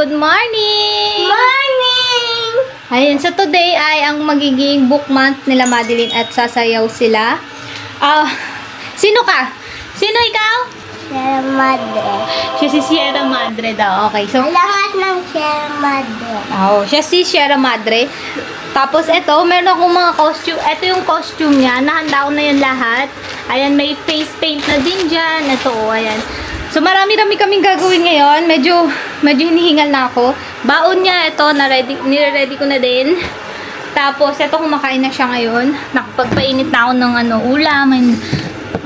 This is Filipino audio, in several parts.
Good morning! Morning! Ayan, so today ay ang magiging book month nila Madeline at sasayaw sila. Sino ka? Sino ikaw? Sierra Madre. Siya si Sierra Madre daw. Okay, so... Lahat ng Sierra Madre. siya si Sierra Madre. Tapos ito, meron akong mga costume. Ito yung costume niya. Nahanda ko na yun lahat. Ayan, may face paint na din dyan. Ito, ayan. So, marami-rami kaming gagawin ngayon. Medyo hinihingal na ako. Baon niya, ito, nire-ready ko na din. Tapos, ito, kumakain na siya ngayon. Nakapagpainit na ako ng ulam. And,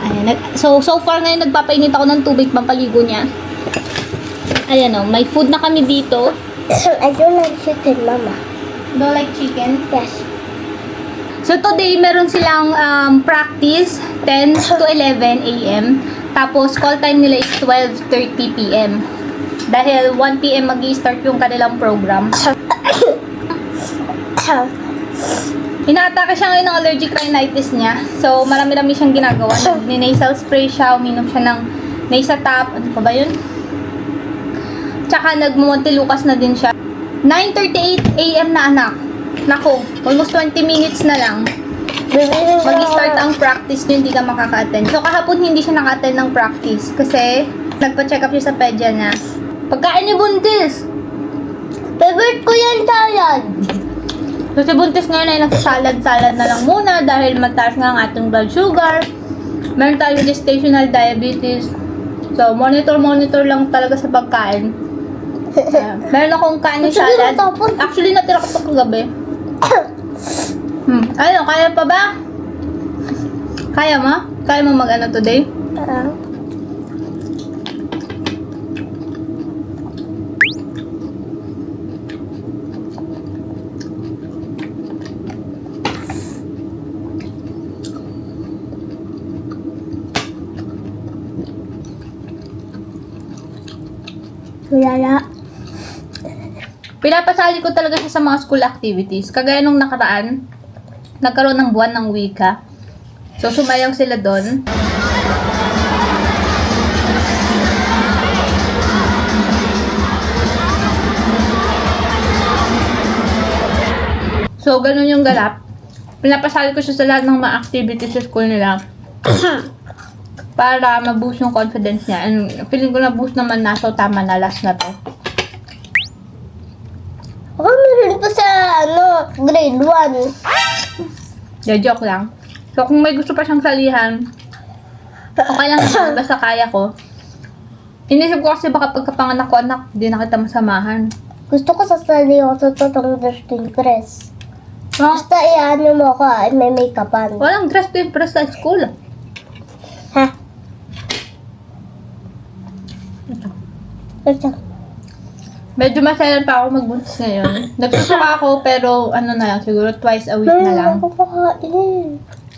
ayan, so far ngayon, nagpapainit ako ng tubig, pampaligo niya. Ayan o, may food na kami dito. I don't like chicken, Mama. Don't like chicken? Yes. So, today, meron silang practice 10 to 11 a.m. Tapos, call time nila is 12:30 p.m. Dahil 1 p.m. mag-i-start yung kanilang program. Inaatake siya ngayon ng allergic rhinitis niya. So, marami-rami siyang ginagawa. Ni-nasal spray siya, uminom siya ng Nasatap. Ano pa ba yun? Tsaka, nag-Montelukas na din siya. 9:38 a.m. na anak. Naku, almost 20 minutes na lang. Mag-start ang practice nyo, hindi ka makaka-attend. So, kahapon hindi siya naka-attend ng practice kasi nagpa-check up siya sa pedya niya. Pagkain ni Buntis! Favorite ko yan, salad. So, si Buntis ngayon ay nasa-salad na lang muna dahil mataas nga ang ating blood sugar. Meron tayo gestational diabetes. So, monitor lang talaga sa pagkain. Meron akong kanin salad. Actually, natira ko pa kagabi. Ano, kaya pa ba? Kaya mo? Kaya mo mag-ano today? Wala. Pinapasali ko talaga siya sa mga school activities. Kagaya nung nakaraan, nagkaroon ng buwan ng wika. So, sumayaw sila doon. So, ganun yung galap. Pinapasali ko siya sa lahat ng mga activities sa school nila. Para ma-boost yung confidence niya. And feeling ko na-boost naman na. So, tama na. Last na to. Ako meron pa sa, grade 1. Joke lang. So, kung may gusto pa siyang salihan, okay lang naman. Basta kaya ko. Inisip ko kasi baka pagkapanganak ko, anak, di na kita masamahan. Gusto ko sasali ako sa totong dressing press. No? Basta iano mo ko, may make-upan. Walang dress to impress sa school. Ha? Ito. Medyo masalan pa ako magbuntis ngayon. Nagsusuka ako, pero ano na lang, siguro twice a week na lang.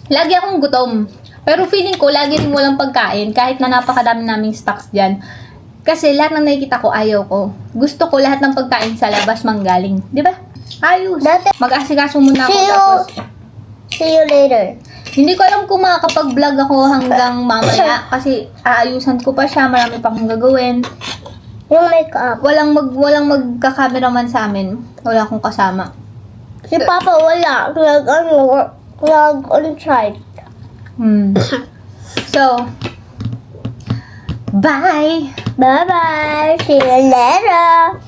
Lagi akong gutom. Pero feeling ko, lagi rin walang pagkain, kahit na napakadami naming stocks dyan. Kasi lahat ng nakikita ko, ayaw ko. Gusto ko lahat ng pagkain sa labas manggaling. Di ba? Ayos. Mag-asikaso muna ako tapos. See you later. Hindi ko alam kung makakapag-vlog ako hanggang mamaya. Kasi aayusan ko pa siya, marami pa akong gagawin. Yung make-up. Walang magka-cameraman sa amin. Wala akong kasama. Si Papa wala. Nag-on-site. So, bye! Bye-bye. See you later.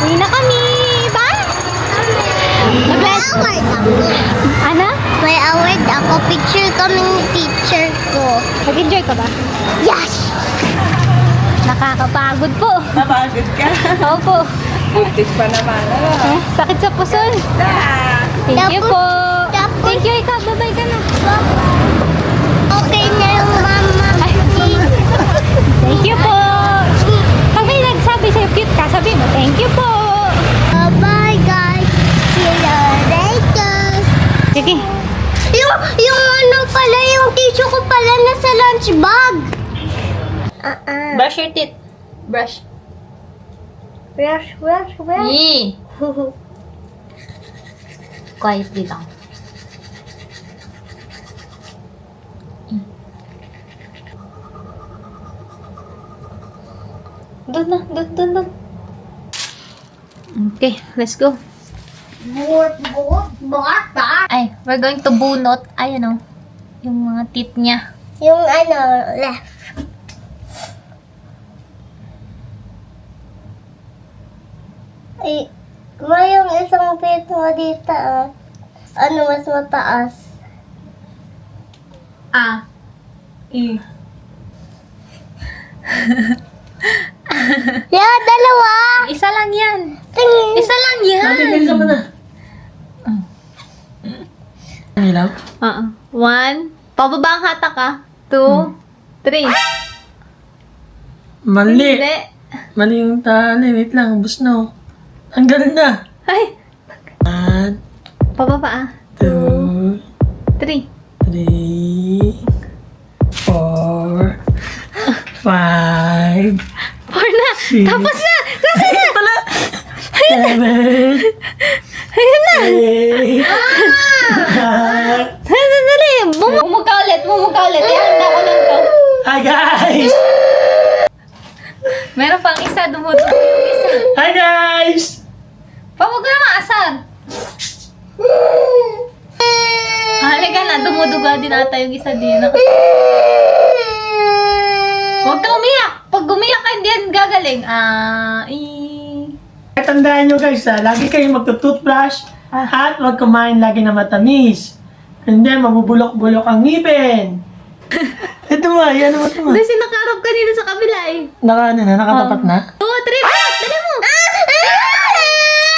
Uwi na kami. Bye! Mag-bless. Award ako. Ana? May award ako. Picture kami ni teacher ko. Nag-enjoy ka ba? Yes! Nakakapagod po. Napagod ka. Opo. Buntis pa naman. Eh, sakit sa puso. Thank you po. Thank you, ikaw. Bye-bye ka na. Okay na yung mama. Thank you po. Pag may nagsabi sa'yo, cute ka, sabi mo, thank you po. Bye guys. See you later. Sige. Yung ano pala, yung tissue ko pala nasa lunch bag. Brush your teeth. Brush. Brush. Yee. Quietly lang. Doon. Okay, let's go. Ay, we're going to bunot. Ay, ano, yung mga teeth niya. Yung ano, left. Ay, may yung isang pit mo dito, ano, mas mataas. Ah. E. Yeah, dalawa! Isa lang yan. Tingin. Isa lang yan. Bilisan mo na. Ang ilaw? Oo. 1. Pababa ang hatak ah. 2. 3. Mali. Hindi. Mali yung tali. Wait lang. Busno. Ang galing na. Ay. 1, Pababa ah. 2, 3. 3, 4, 5, 4 na. Six. Tapos na. Tapos na. pala. 7, Ayun na. 8, Dali. Bumugka ulit. Ihanda ko lang to. Hi guys! Meron pang isa. Dumudugo yung isa. Hi guys! Pawag na maasar. Halika na. Dumudugo din ata yung isa din. Huwag ka umiyak. Pag umiyak ka, hindi yan gagaling. Tandaan nyo guys, lagi kayong magtutoothbrush at huwag kumain lagi na matamis. Hindi, mabubulok-bulok ang ngipin. Ito ma, yan naman ito ma. Kasi nakaharap kanina sa kabila eh. Nakatapat na? 2, 3, dali mo!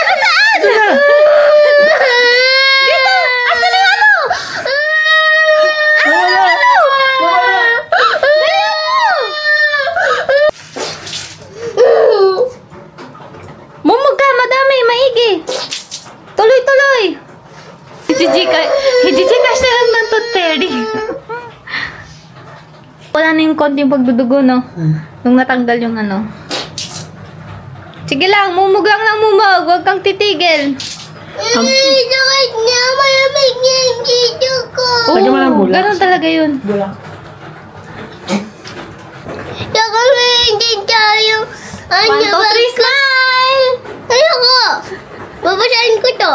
Ito na! Dito! Asa na yung ano? Nawala! Nawala! Dali mo! Mumug ka, madami, maigi. Tuloy-tuloy. Hijijikash na lang ng tuteri. Wala na yung konting pagdudugo, no? Nung natanggal yung ano. Sige lang, mumug lang, mumug. Huwag kang titigil. Sakit niya, malamig niya yung tissue ko. Lagyan mo ng bulak. Ganun talaga yun. Bulak. Saka hindi tayo. 1, 2, 3, smile! Ayoko! Babasahin ko to.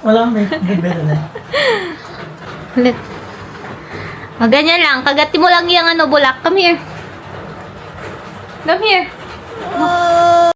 Walang may bibero na. Ulit. O, ganyan lang. Kagati mo lang yung ano, bulak. Come here. Come here.